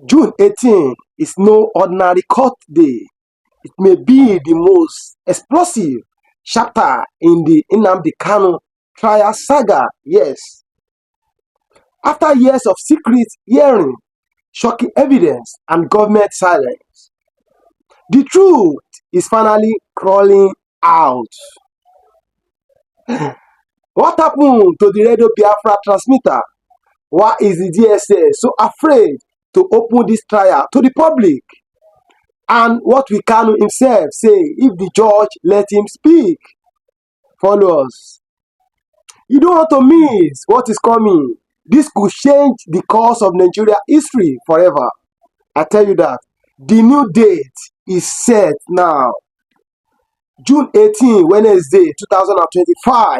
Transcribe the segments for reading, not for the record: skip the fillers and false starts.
June 18 is no ordinary court day. It may be the most explosive chapter in the Nnamdi Kanu trial saga. Yes, after years of secret hearing, shocking evidence, and government silence, the truth is finally crawling out. What happened to the Radio Biafra transmitter? Why is the DSS so afraid to open this trial to the public? And what will Kanu himself say if the judge let him speak? Follow us. You don't want to miss what is coming. This could change the course of Nigeria history forever. I tell you that. The new date is set now. June 18, Wednesday, 2025.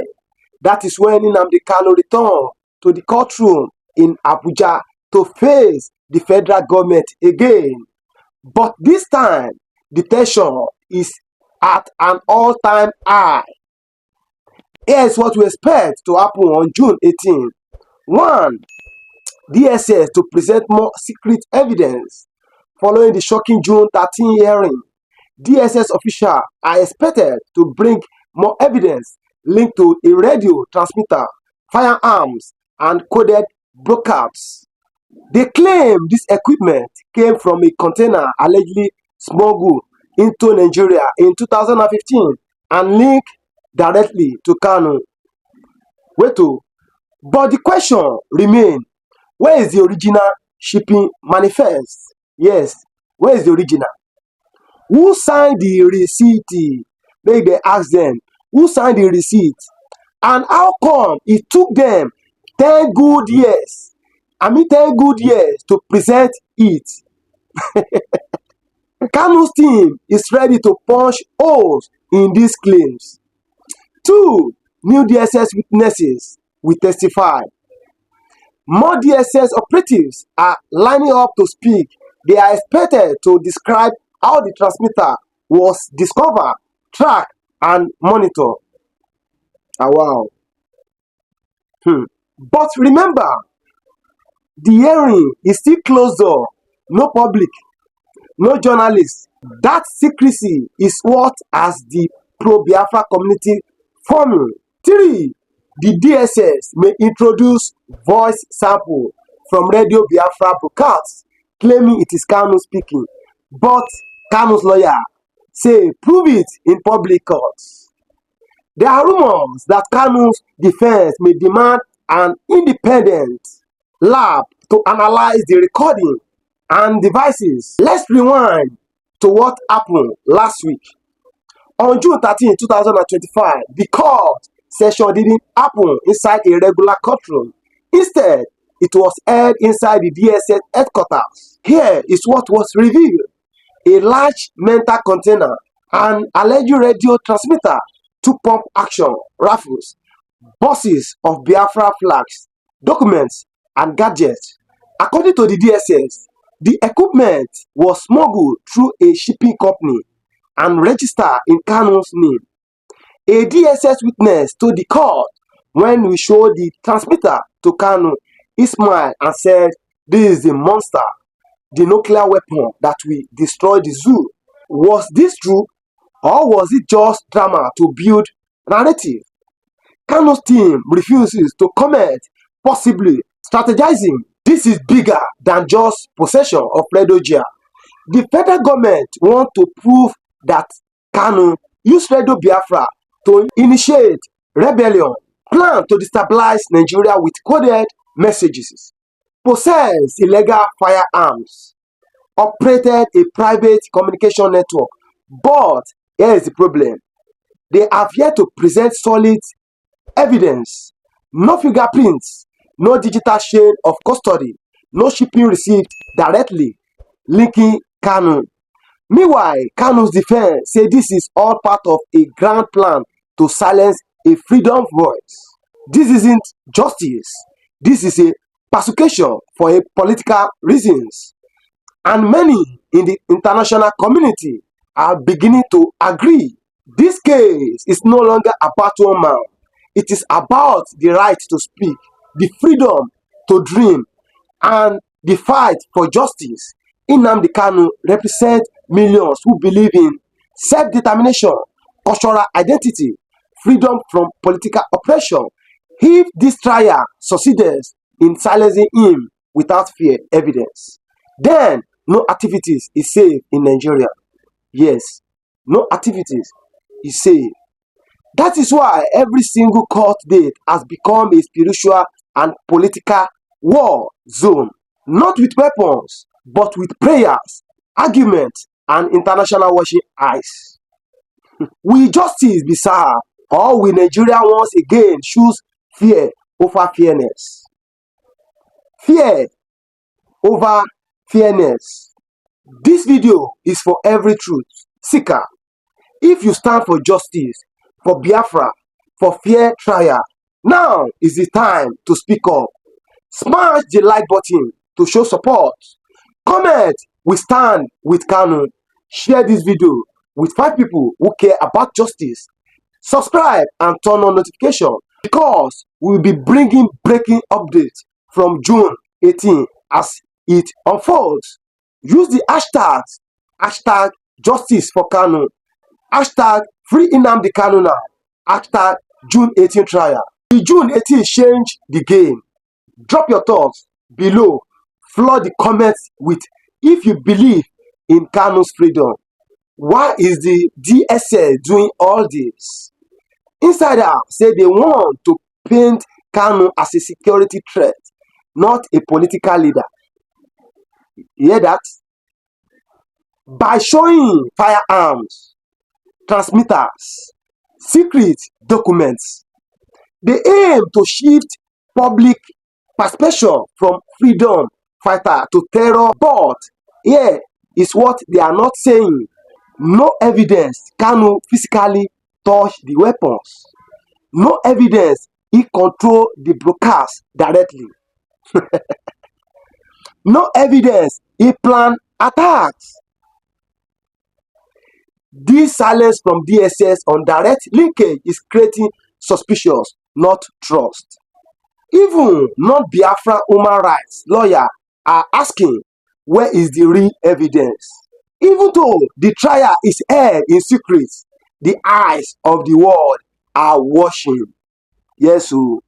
That is when Nnamdi Kanu returned to the courtroom in Abuja to face the federal government again. But this time, the tension is at an all-time high. Here's what we expect to happen on June 18. 1. DSS to present more secret evidence. Following the shocking June 13 hearing, DSS officials are expected to bring more evidence linked to a radio transmitter, firearms, and coded broadcasts. They claim this equipment came from a container allegedly smuggled into Nigeria in 2015 and linked directly to Kanu. But the question remains, where is the original shipping manifest? Yes, where is the original? Who signed the receipt? Make they ask them, who signed the receipt? And how come it took them 10 good years? 10 good years to present it. Kanu's team is ready to punch holes in these claims. 2. New DSS witnesses will testify. More DSS operatives are lining up to speak. They are expected to describe how the transmitter was discovered, tracked, and monitored. Wow. But remember, the hearing is still closed door. No public, no journalists. That secrecy is what has the pro-Biafra community forming. 3. The DSS may introduce voice sample from Radio Biafra broadcasts, claiming it is Kanu speaking. But Kanu's lawyer say prove it in public courts. There are rumors that Kanu's defense may demand an independent lab to analyze the recording and devices. Let's rewind to what happened last week. On June 13, 2025, the court session didn't happen inside a regular courtroom. Instead, it was held inside the DSS headquarters. Here is what was revealed: a large metal container, an alleged radio transmitter, 2 pump action rifles, boxes of Biafra flags, documents, and gadgets. According to the DSS, the equipment was smuggled through a shipping company and registered in Kanu's name. A DSS witness told the court when we showed the transmitter to Kanu, he smiled and said, "This is the monster, the nuclear weapon that will destroy the zoo." Was this true, or was it just drama to build narrative? Kanu's team refuses to comment, possibly strategizing. This is bigger than just possession of Radio Gia. The federal government want to prove that Kanu used Radio Biafra to initiate rebellion, plan to destabilize Nigeria with coded messages, possessed illegal firearms, operated a private communication network. But here is the problem: they have yet to present solid evidence. No fingerprints, no digital chain of custody, no shipping receipt directly linking Kanu. Meanwhile, Kanu's defense say this is all part of a grand plan to silence a freedom voice. This isn't justice. This is a persecution for a political reasons. And many in the international community are beginning to agree. This case is no longer about one man. It is about the right to speak, the freedom to dream, and the fight for justice. Nnamdi Kanu represents millions who believe in self-determination, cultural identity, freedom from political oppression. If this trial succeeds in silencing him without fear evidence, then no activities is safe in Nigeria. Yes, no activities is safe. That is why every single court date has become a spiritual and political war zone, not with weapons, but with prayers, arguments, and international watching eyes. Will justice be served, or will Nigeria once again choose fear over fairness? Fear over fairness. This video is for every truth seeker. If you stand for justice, for Biafra, for fair trial, now is the time to speak up. Smash the like button to show support. Comment, we stand with Kanu. Share this video with 5 people who care about justice. Subscribe and turn on notification because we will be bringing breaking updates from June 18 as it unfolds. Use the hashtags, hashtag justice for Kanu, hashtag free Nnamdi Kanu now, hashtag June 18 trial. The June 18 change the game. Drop your thoughts below. Flood the comments with if you believe in Kanu's freedom. Why is the DSS doing all this? Insiders say they want to paint Kanu as a security threat, not a political leader. You hear that? By showing firearms, transmitters, secret documents, they aim to shift public perception from freedom fighter to terror. But here is what they are not saying. No evidence Kanu physically touch the weapons. No evidence he control the broadcast directly. No evidence he plan attacks. This silence from DSS on direct linkage is creating suspicion, not trust. Even non-Biafra human rights lawyers are asking, where is the real evidence? Even though the trial is held in secret, the eyes of the world are watching. Yes, so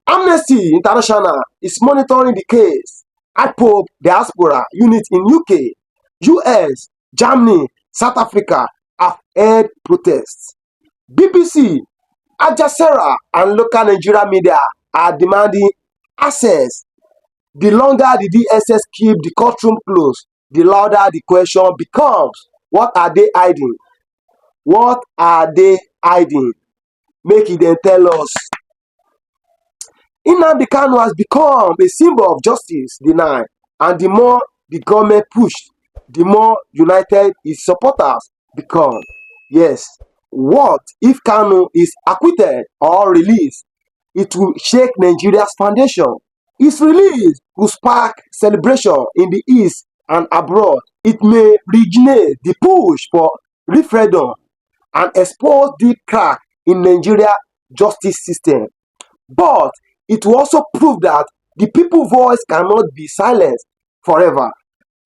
Amnesty International is monitoring the case. IPOB Diaspora Unit in UK, US, Germany, South Africa have held protests. BBC, Al Jazeera, and local Nigerian media are demanding access. The longer the DSS keep the courtroom closed, the louder the question becomes. What are they hiding? What are they hiding? Make it then tell us. Nnamdi Kanu has become a symbol of justice denied, and the more the government pushed, the more united its supporters become. Yes, what if Kanu is acquitted or released? It will shake Nigeria's foundation. His release will spark celebration in the East and abroad. It may reignite the push for referendum and expose deep crack in Nigeria's justice system. But it will also prove that the people's voice cannot be silenced forever.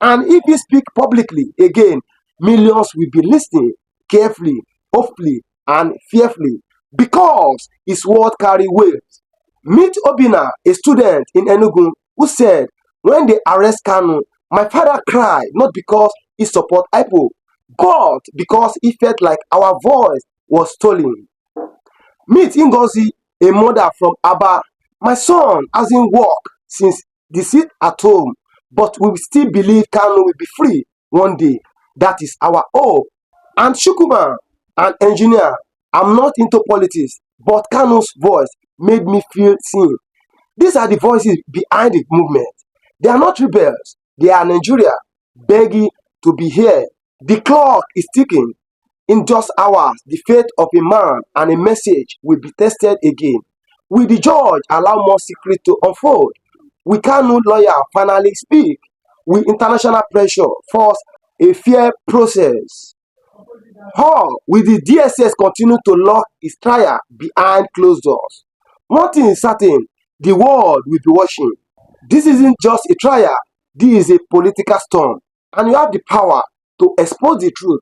And if he speaks publicly again, millions will be listening carefully, hopefully, and fearfully, because his word carry weight. Meet Obina, a student in Enugu, who said, when they arrest Kanu, my father cried not because he support IPO, but because he felt like our voice was stolen. Meet Ngozi, a mother from Aba. My son hasn't worked since the seat at home, but we still believe Kanu will be free one day. That is our hope. And Shukuma, an engineer, I'm not into politics, but Kanu's voice made me feel seen. These are the voices behind the movement. They are not rebels. They are Nigeria, begging to be here. The clock is ticking. In just hours, the fate of a man and a message will be tested again. Will the judge allow more secret to unfold? Will Kanu lawyer finally speak? Will international pressure force a fair process? Or will the DSS continue to lock his trial behind closed doors? One thing is certain, the world will be watching. This isn't just a trial, this is a political storm, and you have the power to expose the truth.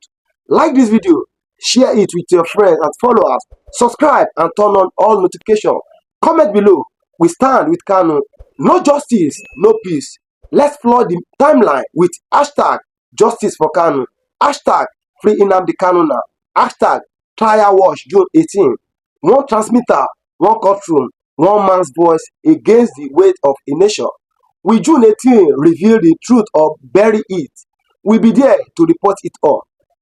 Like this video, share it with your friends and followers, subscribe and turn on all notifications. Comment below. We stand with Kanu. No justice, no peace. Let's flood the timeline with hashtag justice for Kanu, hashtag free Nnamdi Kanu now, hashtag trial watch June 18. One transmitter, one courtroom, one man's voice against the weight of a nation. Will June 18 reveal the truth or bury it? We'll be there to report it all.